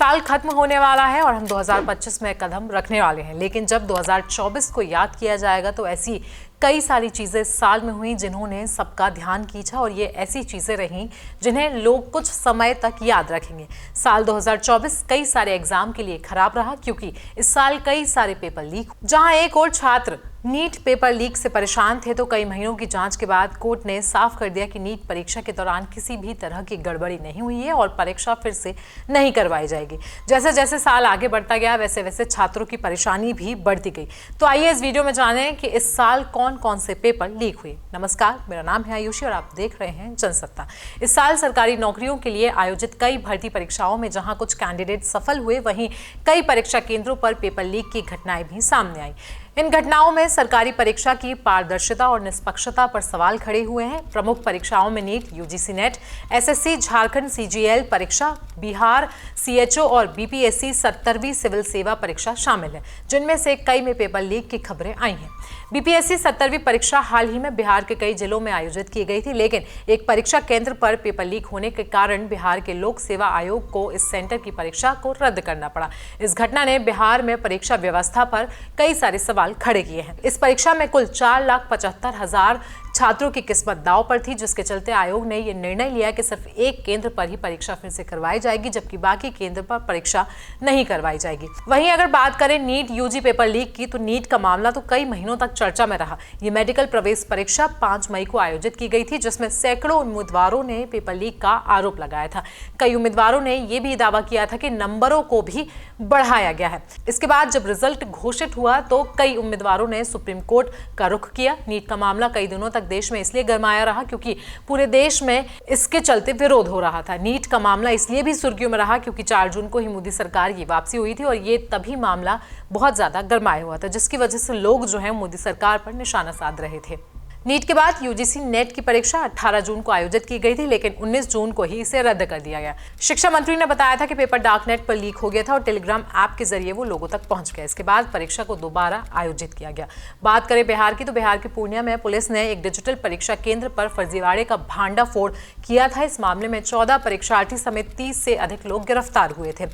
साल खत्म होने वाला है और हम 2025 में कदम रखने वाले हैं, लेकिन जब 2024 को याद किया जाएगा तो ऐसी कई सारी चीजें इस साल में हुई जिन्होंने सबका ध्यान खींचा और ये ऐसी चीजें रहीं जिन्हें लोग कुछ समय तक याद रखेंगे। साल 2024 कई सारे एग्जाम के लिए खराब रहा क्योंकि इस साल कई सारे पेपर लीक। जहां एक और छात्र नीट पेपर लीक से परेशान थे तो कई महीनों की जांच के बाद कोर्ट ने साफ कर दिया कि नीट परीक्षा के दौरान किसी भी तरह की गड़बड़ी नहीं हुई है और परीक्षा फिर से नहीं करवाई जाएगी। जैसे जैसे साल आगे बढ़ता गया वैसे वैसे छात्रों की परेशानी भी बढ़ती गई। तो आइए इस वीडियो में जानें कि इस साल कौन कौन से पेपर लीक हुए। नमस्कार, मेरा नाम है आयुषी और आप देख रहे हैं जनसत्ता। इस साल सरकारी नौकरियों के लिए आयोजित कई भर्ती परीक्षाओं में जहां कुछ कैंडिडेट सफल हुए, वहीं कई परीक्षा केंद्रों पर पेपर लीक की घटनाएं भी सामने आई। इन घटनाओं में सरकारी परीक्षा की पारदर्शिता और निष्पक्षता पर सवाल खड़े हुए हैं। प्रमुख परीक्षाओं में NEET, UGC NET, SSC, Jharkhand CGL परीक्षा, बिहार सीएचओ और बीपीएससी 70वीं सिविल सेवा परीक्षा शामिल है, जिनमें से कई में पेपर लीक की खबरें आई हैं। बीपीएससी 70वीं परीक्षा हाल ही में बिहार के कई जिलों में आयोजित की गई थी, लेकिन एक परीक्षा केंद्र पर पेपर लीक होने के कारण बिहार के लोक सेवा आयोग को इस सेंटर की परीक्षा को रद्द करना पड़ा। इस घटना ने बिहार में परीक्षा व्यवस्था पर कई सारे सवाल खड़े किए हैं। इस परीक्षा में कुल 4,75,000 छात्रों की किस्मत दांव पर थी, जिसके चलते आयोग ने यह निर्णय लिया कि सिर्फ एक केंद्र पर ही परीक्षा फिर से करवाई जाएगी, जबकि बाकी केंद्र पर परीक्षा नहीं करवाई जाएगी। वहीं अगर बात करें नीट यूजी पेपर लीक की, तो नीट का मामला तो कई महीनों तक चर्चा में रहा। ये मेडिकल प्रवेश परीक्षा 5 मई को आयोजित की गई थी, जिसमें सैकड़ों उम्मीदवारों ने पेपर लीक का आरोप लगाया था। कई उम्मीदवारों ने यह भी दावा किया था कि नंबरों को भी बढ़ाया गया है। इसके बाद जब रिजल्ट घोषित हुआ तो कई उम्मीदवारों ने सुप्रीम कोर्ट का रुख किया। नीट का मामला कई दिनों तक देश में इसलिए गरमाया रहा क्योंकि पूरे देश में इसके चलते विरोध हो रहा था। नीट का मामला इसलिए भी सुर्खियों में रहा क्योंकि 4 जून को ही मोदी सरकार की वापसी हुई थी और ये तभी मामला बहुत ज्यादा गरमाया हुआ था, जिसकी वजह से लोग जो है मोदी सरकार पर निशाना साध रहे थे। नीट के बाद यूजीसी नेट की परीक्षा 18 जून को आयोजित की गई थी, लेकिन 19 जून को ही इसे रद्द कर दिया गया। शिक्षा मंत्री ने बताया था कि पेपर डार्कनेट पर लीक हो गया था और टेलीग्राम ऐप के जरिए वो लोगों तक पहुंच गया। इसके बाद परीक्षा को दोबारा आयोजित किया गया। बात करें बिहार की, तो बिहार के पूर्णिया में पुलिस ने एक डिजिटल परीक्षा केंद्र पर फर्जीवाड़े का भांडाफोड़ किया था। इस मामले में 14 परीक्षार्थी समेत 30 से अधिक लोग गिरफ्तार हुए थे।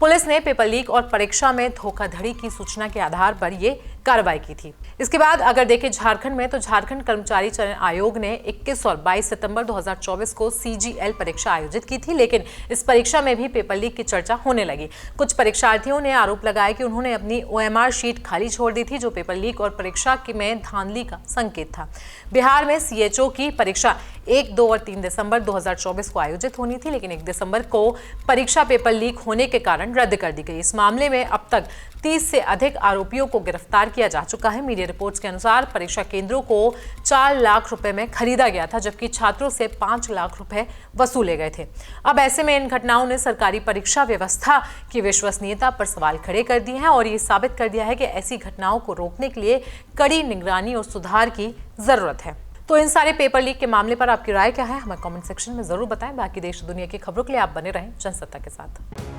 पुलिस ने पेपर लीक और परीक्षा में धोखाधड़ी की सूचना के आधार पर यह कार्रवाई की थी। इसके बाद अगर देखें झारखंड में, तो झारखंड कर्मचारी चयन आयोग ने 21 और 22 सितंबर 2024 को सीजीएल परीक्षा आयोजित की थी, लेकिन इस परीक्षा में भी पेपर लीक की चर्चा होने लगी। कुछ परीक्षार्थियों ने आरोप लगाया कि उन्होंने अपनी ओएमआर शीट खाली छोड़ दी थी, जो पेपर लीक और परीक्षा में धांधली का संकेत था। बिहार में सीएचओ की परीक्षा 1, 2 और 3 दिसंबर 2024 को आयोजित होनी थी, लेकिन 1 दिसंबर को परीक्षा पेपर लीक होने के कारण रद्द कर दी गई। इस मामले में अब तक 30 से अधिक आरोपियों को गिरफ्तार किया जा चुका है। मीडिया रिपोर्ट्स के अनुसार परीक्षा केंद्रों को 4 लाख रुपए में खरीदा गया था, जबकि छात्रों से 5 लाख रुपए वसूले गए थे। अब ऐसे में इन घटनाओं ने सरकारी परीक्षा व्यवस्था की विश्वसनीयता पर सवाल खड़े कर दिए हैं और ये साबित कर दिया है कि ऐसी घटनाओं को रोकने के लिए कड़ी निगरानी और सुधार की जरूरत है। तो इन सारे पेपर लीक के मामले पर आपकी राय क्या है, हमें कमेंट सेक्शन में जरूर बताएं। बाकी देश दुनिया की खबरों के लिए आप बने रहें जनसत्ता के साथ।